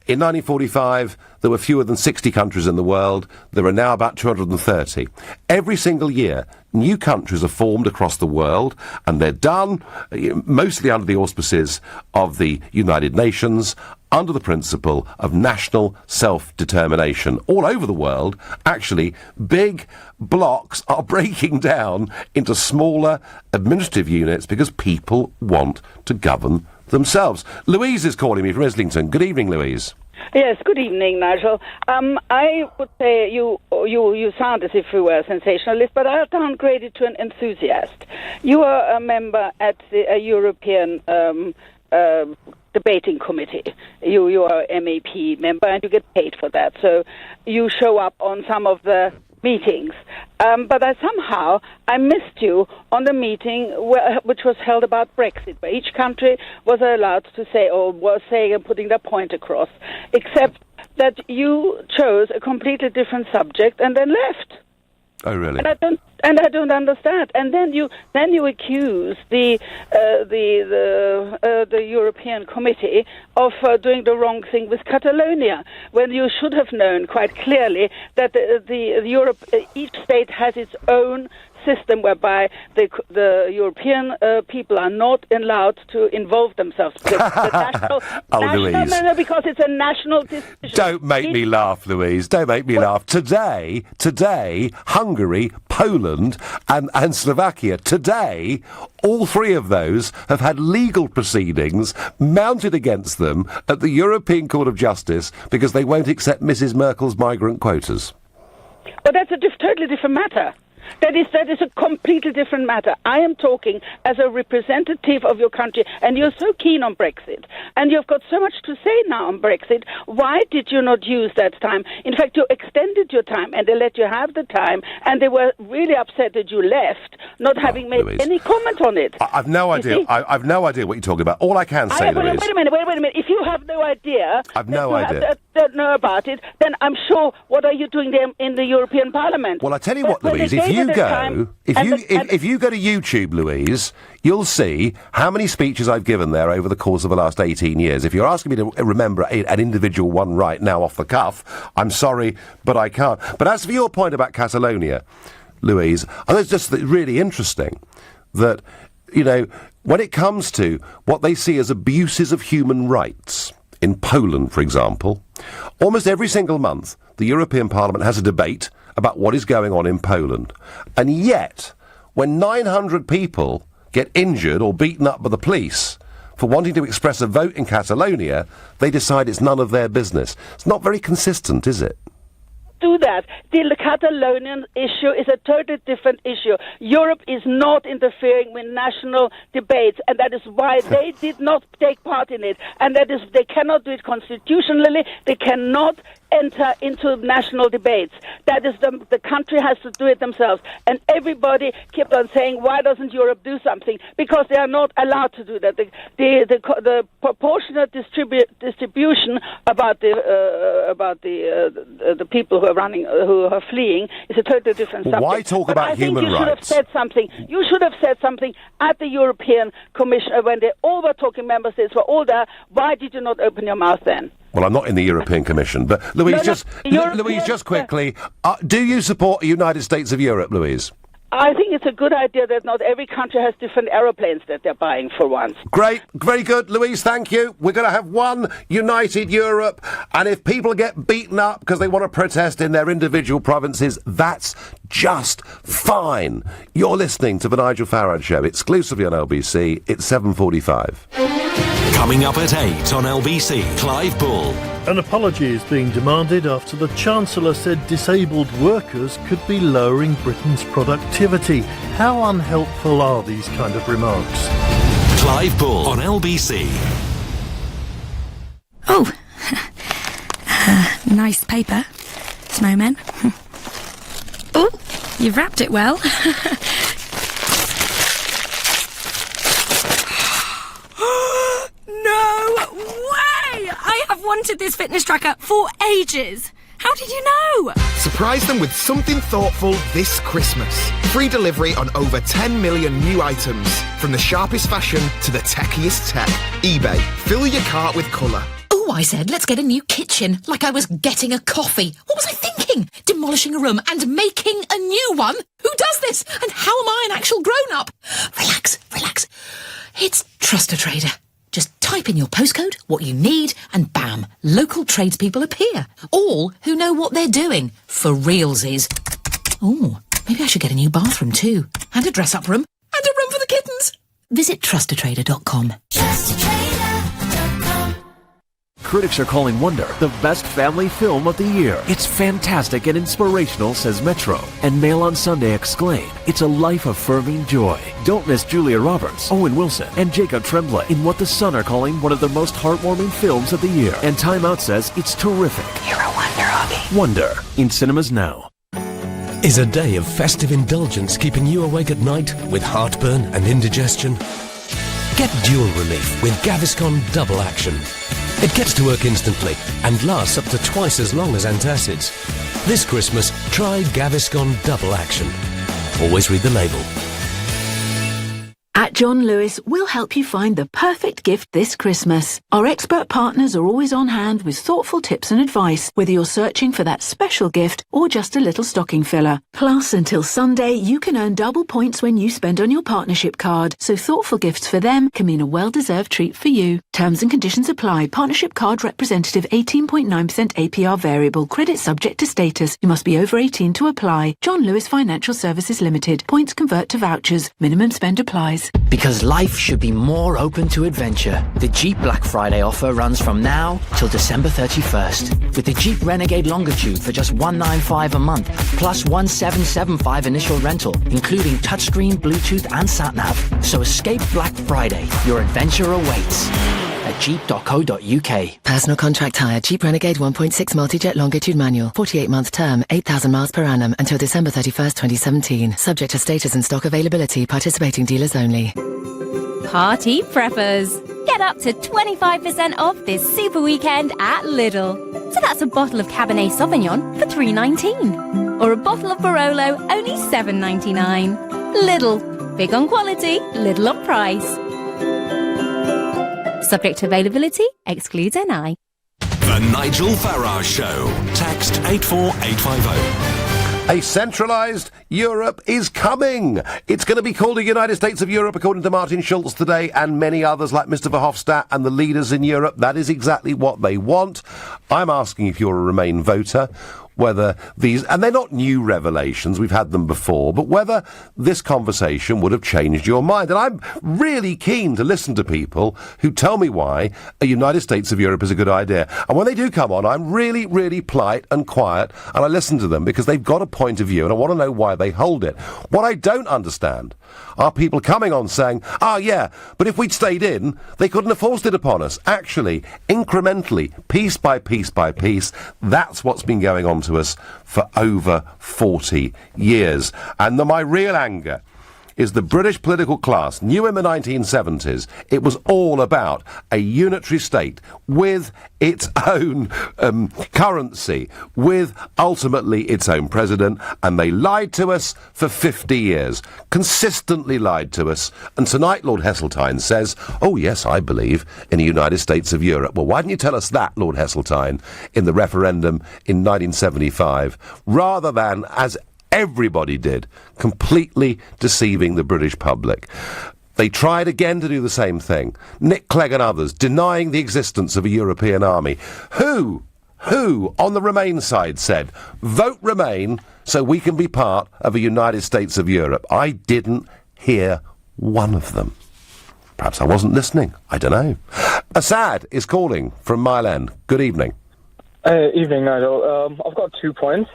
In 1945, there were fewer than 60 countries in the world. There are now about 230. Every single year, new countries are formed across the world, and they're done mostly under the auspices of the United Nations, under the principle of national self-determination. All over the world, actually, big blocks are breaking down into smaller administrative units because people want to govern themselves. Louise is calling me from Islington. Good evening, Louise. Yes, good evening, Nigel. I would say you sound as if you were a sensationalist, but I'll downgrade it to an enthusiast. You are a member at the European debating committee. You are an MEP member and you get paid for that. So you show up on some of the meetings. But somehow I missed you on the meeting which was held about Brexit, where each country was allowed to say, or was saying and putting their point across, except that you chose a completely different subject and then left. Oh, really? And I don't understand. And then you accuse the European Committee of doing the wrong thing with Catalonia, when you should have known quite clearly that each state has its own system whereby the European people are not allowed to involve themselves. Louise. No, because it's a national decision. Don't make me laugh, Louise. Don't make me laugh. Today, Hungary, Poland and Slovakia, today, all three of those have had legal proceedings mounted against them at the European Court of Justice because they won't accept Mrs. Merkel's migrant quotas. But that's a totally different matter. That is a completely different matter. I am talking as a representative of your country, and you're so keen on Brexit, and you've got so much to say now on Brexit. Why did you not use that time? In fact, you extended your time, and they let you have the time, and they were really upset that you left, not having made Louise, any comment on it. I've no idea. I've no idea what you're talking about. All I can say, Louise... Wait a minute. If you have no idea... I've no idea. Don't know about it, then I'm sure, what are you doing there in the European Parliament? Well, I tell you what, Louise, if you go to YouTube, Louise, you'll see how many speeches I've given there over the course of the last 18 years. If you're asking me to remember an individual one right now off the cuff, I'm sorry, but I can't. But as for your point about Catalonia, Louise, I think it's just really interesting that, when it comes to what they see as abuses of human rights, in Poland, for example, almost every single month, the European Parliament has a debate about what is going on in Poland. And yet, when 900 people get injured or beaten up by the police for wanting to express a vote in Catalonia, they decide it's none of their business. It's not very consistent, is it? Do that. The Catalonian issue is a totally different issue. Europe is not interfering with national debates, and that is why they did not take part in it. And that is, they cannot do it constitutionally. They cannot enter into national debates. That is, the country has to do it themselves. And everybody kept on saying, why doesn't Europe do something? Because they are not allowed to do that. The proportionate distribution about the people who are fleeing is a totally different subject. Why talk about human rights? Should have said something. You should have said something at the European Commission when they all were talking. Member states were all there. Why did you not open your mouth then? Well, I'm not in the European Commission, but Louise, Louise, just quickly, do you support a United States of Europe, Louise? I think it's a good idea that not every country has different aeroplanes that they're buying for once. Great, very good, Louise, thank you. We're going to have one united Europe, and if people get beaten up because they want to protest in their individual provinces, that's just fine. You're listening to The Nigel Farage Show, exclusively on LBC. It's 7:45. Coming up at 8 on LBC, Clive Bull. An apology is being demanded after the Chancellor said disabled workers could be lowering Britain's productivity. How unhelpful are these kind of remarks? Clive Bull on LBC. Oh, nice paper, snowman. Oh, you've wrapped it well. No way! I have wanted this fitness tracker for ages. How did you know? Surprise them with something thoughtful this Christmas. Free delivery on over 10 million new items. From the sharpest fashion to the techiest tech. eBay. Fill your cart with colour. Oh, I said, let's get a new kitchen, like I was getting a coffee. What was I thinking? Demolishing a room and making a new one? Who does this? And how am I an actual grown-up? Relax, relax. It's Trust a Trader. Just type in your postcode, what you need, and bam, local tradespeople appear. All who know what they're doing. For realsies. Oh, maybe I should get a new bathroom too. And a dress-up room. And a room for the kittens. Visit trustatrader.com. critics are calling Wonder the best family film of the year. It's fantastic and inspirational, says Metro. And Mail on Sunday exclaim, it's a life-affirming joy. Don't miss Julia Roberts, Owen Wilson, and Jacob Tremblay in what The Sun are calling one of the most heartwarming films of the year. And Time Out says it's terrific. You're a wonder, Hobby. Wonder, in cinemas now. Is a day of festive indulgence keeping you awake at night with heartburn and indigestion? Get dual relief with Gaviscon Double Action. It gets to work instantly and lasts up to twice as long as antacids. This Christmas, try Gaviscon Double Action. Always read the label. At John Lewis, we'll help you find the perfect gift this Christmas. Our expert partners are always on hand with thoughtful tips and advice, whether you're searching for that special gift or just a little stocking filler. Plus, until Sunday, you can earn double points when you spend on your partnership card, so thoughtful gifts for them can mean a well-deserved treat for you. Terms and conditions apply. Partnership card representative 18.9% APR variable. Credit subject to status. You must be over 18 to apply. John Lewis Financial Services Limited. Points convert to vouchers. Minimum spend applies. Because life should be more open to adventure. The Jeep Black Friday offer runs from now till December 31st. With the Jeep Renegade Longitude for just $195 a month, plus $1,775 initial rental, including touchscreen, Bluetooth and sat-nav. So escape Black Friday. Your adventure awaits at jeep.co.uk. Personal contract hire. Jeep Renegade 1.6 multi-jet longitude manual. 48-month term. 8,000 miles per annum until December 31st, 2017. Subject to status and stock availability. Participating dealers only. Party preppers. Get up to 25% off this super weekend at Lidl. So that's a bottle of Cabernet Sauvignon for $3.19. Or a bottle of Barolo, only $7.99. Lidl. Big on quality, little on price. Subject to availability, excludes NI. The Nigel Farage Show. Text 84850. A centralised Europe is coming. It's going to be called a United States of Europe, according to Martin Schulz today, and many others like Mr. Verhofstadt and the leaders in Europe. That is exactly what they want. I'm asking if you're a Remain voter, whether these, and they're not new revelations, we've had them before, but whether this conversation would have changed your mind. And I'm really keen to listen to people who tell me why a United States of Europe is a good idea. And when they do come on, I'm really, really polite and quiet, and I listen to them because they've got a point of view, and I want to know why they hold it. What I don't understand are people coming on saying, yeah, but if we'd stayed in, they couldn't have forced it upon us. Actually, incrementally, piece by piece by piece, that's what's been going on to us for over 40 years. And my real anger is the British political class knew in the 1970s it was all about a unitary state with its own currency, with ultimately its own president, and they lied to us for 50 years, consistently lied to us. And tonight Lord Heseltine says, oh yes, I believe in a United States of Europe. Well, why didn't you tell us that, Lord Heseltine, in the referendum in 1975, rather than, as everybody did, completely deceiving the British public? They tried again to do the same thing. Nick Clegg and others denying the existence of a European army. Who on the Remain side said, vote Remain so we can be part of a United States of Europe? I didn't hear one of them. Perhaps I wasn't listening. I don't know. Assad is calling from Mile End. Good evening. Evening, Nigel. I've got 2 points.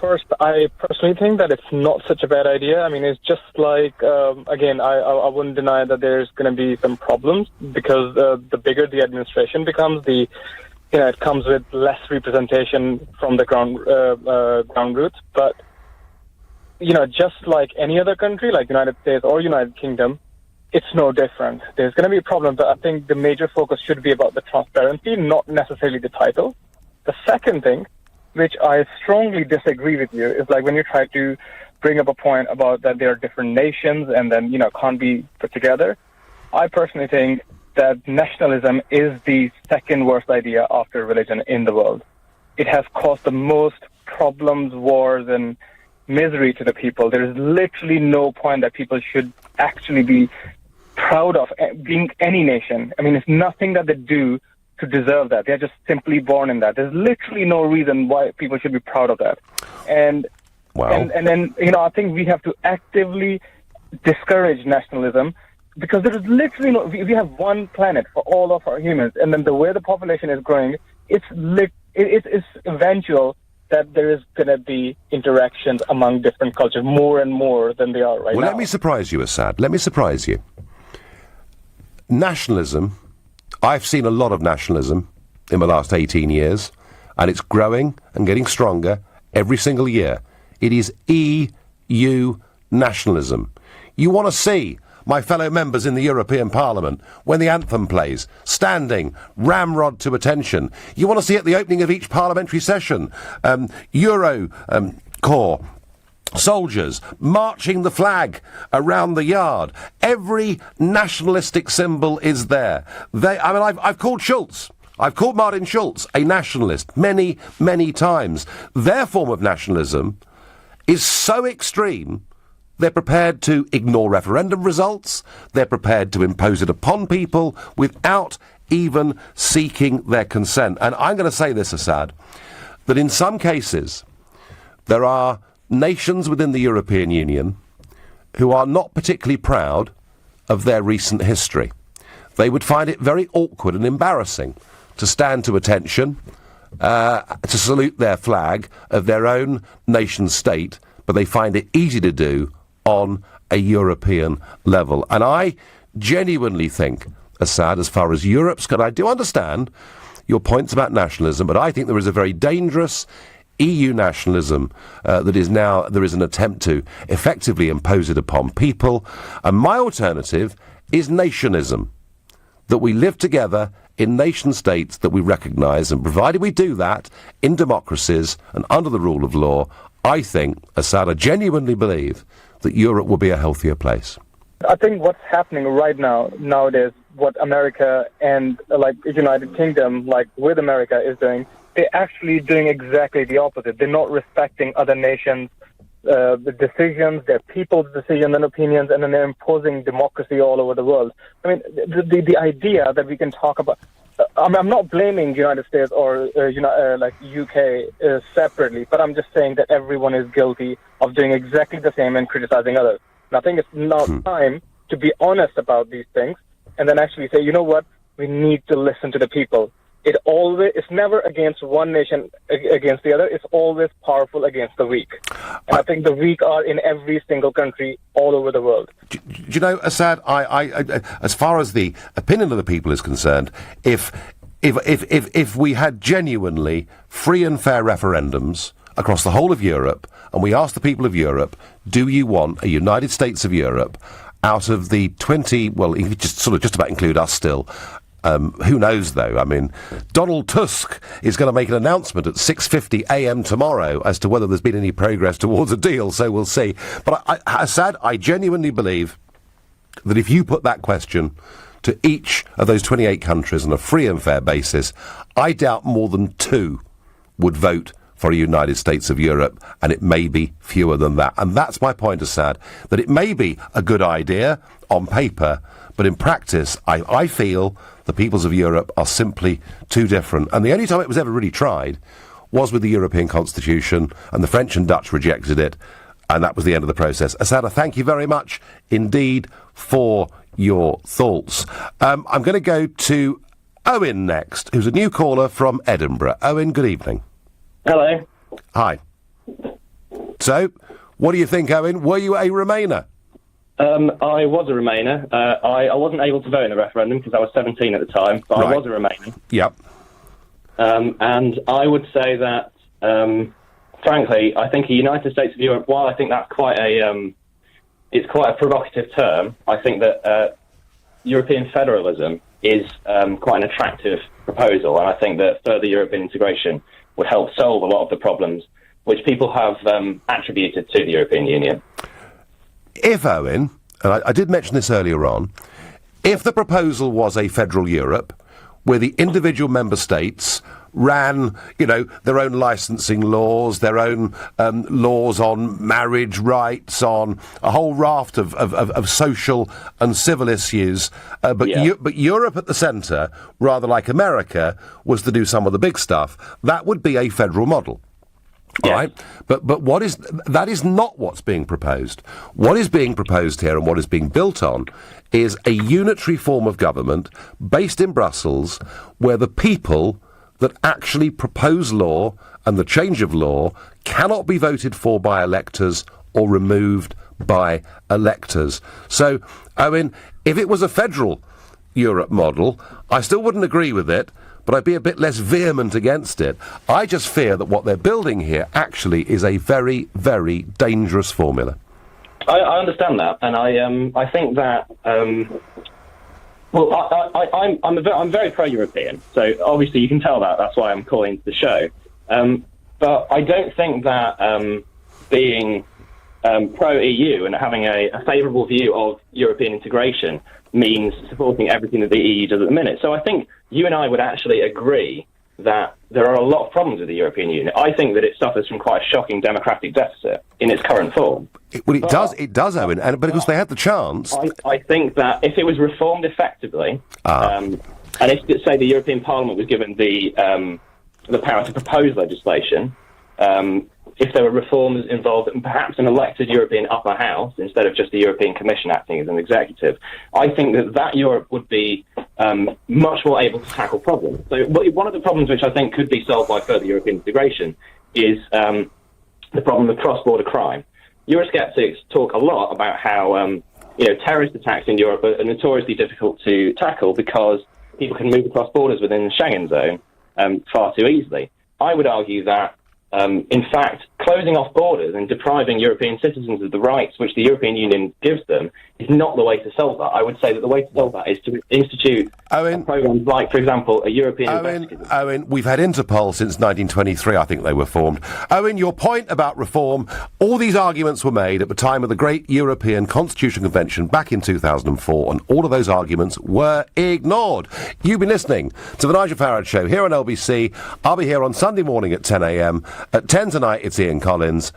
First, I personally think that it's not such a bad idea. I mean, it's just like, again, I wouldn't deny that there's going to be some problems because the bigger the administration becomes, it comes with less representation from the ground roots. But, just like any other country, like United States or United Kingdom, it's no different. There's going to be a problem, but I think the major focus should be about the transparency, not necessarily the title. The second thing, which I strongly disagree with you, is like when you try to bring up a point about that there are different nations and then, can't be put together. I personally think that nationalism is the second worst idea after religion in the world. It has caused the most problems, wars, and misery to the people. There is literally no point that people should actually be proud of being any nation. I mean, it's nothing that they do to deserve that. They're just simply born in that. There's literally no reason why people should be proud of that. And then, I think we have to actively discourage nationalism because there is literally no. We have one planet for all of our humans, and then the way the population is growing, it's eventual that there is going to be interactions among different cultures more and more than they are right now. Well, let me surprise you, Assad. Let me surprise you. Nationalism, I've seen a lot of nationalism in the last 18 years, and it's growing and getting stronger every single year. It is EU nationalism. You want to see my fellow members in the European Parliament, when the anthem plays, standing, ramrod to attention. You want to see at the opening of each parliamentary session, Corps soldiers marching the flag around the yard. Every nationalistic symbol is there. I've called Schulz. I've called Martin Schulz a nationalist many, many times. Their form of nationalism is so extreme, they're prepared to ignore referendum results. They're prepared to impose it upon people without even seeking their consent. And I'm going to say this, Assad, that in some cases there are nations within the European Union who are not particularly proud of their recent history. They would find it very awkward and embarrassing to stand to attention, to salute their flag of their own nation state, but they find it easy to do on a European level. And I genuinely think, Assad, as far as Europe's concerned, I do understand your points about nationalism, but I think there is a very dangerous EU nationalism that is now, there is an attempt to effectively impose it upon people. And my alternative is nationism, that we live together in nation states that we recognise, and provided we do that in democracies and under the rule of law, I think, Assad, I genuinely believe that Europe will be a healthier place. I think what's happening right now, nowadays, what America and United Kingdom, with America is doing, they're actually doing exactly the opposite. They're not respecting other nations' the decisions, their people's decisions and opinions, and then they're imposing democracy all over the world. I mean, the idea that we can talk about... I'm not blaming United States or UK separately, but I'm just saying that everyone is guilty of doing exactly the same and criticizing others. And I think it's now time to be honest about these things and then actually say, you know what, we need to listen to the people. It's never against one nation against the other. It's always powerful against the weak. And I think the weak are in every single country all over the world. Do you know, Assad, I as far as the opinion of the people is concerned, if we had genuinely free and fair referendums across the whole of Europe, and we asked the people of Europe, do you want a United States of Europe out of the 20, well, you could just about include us still. Who knows, though? I mean, Donald Tusk is going to make an announcement at 6:50 a.m. tomorrow as to whether there's been any progress towards a deal, so we'll see. But, Assad, I genuinely believe that if you put that question to each of those 28 countries on a free and fair basis, I doubt more than 2 would vote for a United States of Europe, and it may be fewer than that. And that's my point, Assad, that it may be a good idea on paper, but in practice, I feel the peoples of Europe are simply too different. And the only time it was ever really tried was with the European Constitution, and the French and Dutch rejected it, and that was the end of the process. Assad, thank you very much indeed for your thoughts. I'm going to go to Owen next, who's a new caller from Edinburgh. Owen, good evening. Hello. Hi. So, what do you think, Owen? Were you a Remainer? I was a Remainer. I wasn't able to vote in the referendum because I was 17 at the time, but right. I was a Remainer. Yep. And I would say that, frankly, I think a United States of Europe, while I think that's it's quite a provocative term, I think that European federalism is quite an attractive proposal, and I think that further European integration would help solve a lot of the problems which people have attributed to the European Union. If, Owen, and I did mention this earlier on, if the proposal was a federal Europe, where the individual member states ran, their own licensing laws, their own laws on marriage rights, on a whole raft of social and civil issues, but Europe at the centre, rather like America, was to do some of the big stuff, that would be a federal model. All right, but that is not what's being proposed. What is being proposed here and what is being built on is a unitary form of government based in Brussels, where the people that actually propose law and the change of law cannot be voted for by electors or removed by electors. So, I mean, if it was a federal Europe model, I still wouldn't agree with it, but I'd be a bit less vehement against it. I just fear that what they're building here actually is a very, very dangerous formula. I understand that, and I think that I'm very pro-European, so obviously you can tell that. That's why I'm calling to the show. But I don't think that being pro-EU and having a favourable view of European integration means supporting everything that the EU does at the minute. So I think you and I would actually agree that there are a lot of problems with the European Union. I think that it suffers from quite a shocking democratic deficit in its current form. It does, Owen, but because they had the chance... I think that if it was reformed effectively, and if, say, the European Parliament was given the power to propose legislation, if there were reforms involved and perhaps an elected European upper house instead of just the European Commission acting as an executive, I think that Europe would be much more able to tackle problems. So one of the problems which I think could be solved by further European integration is the problem of cross-border crime. Eurosceptics talk a lot about how terrorist attacks in Europe are notoriously difficult to tackle because people can move across borders within the Schengen zone far too easily. I would argue that in fact, closing off borders and depriving European citizens of the rights which the European Union gives them is not the way to solve that. I would say that the way to solve that is to institute programs like, for example, a European investigator. Owen, we've had Interpol since 1923, I think they were formed. Owen, your point about reform, all these arguments were made at the time of the Great European Constitution Convention back in 2004, and all of those arguments were ignored. You've been listening to The Nigel Farage Show here on LBC. I'll be here on Sunday morning at 10 a.m. At 10 tonight, it's Ian Collins.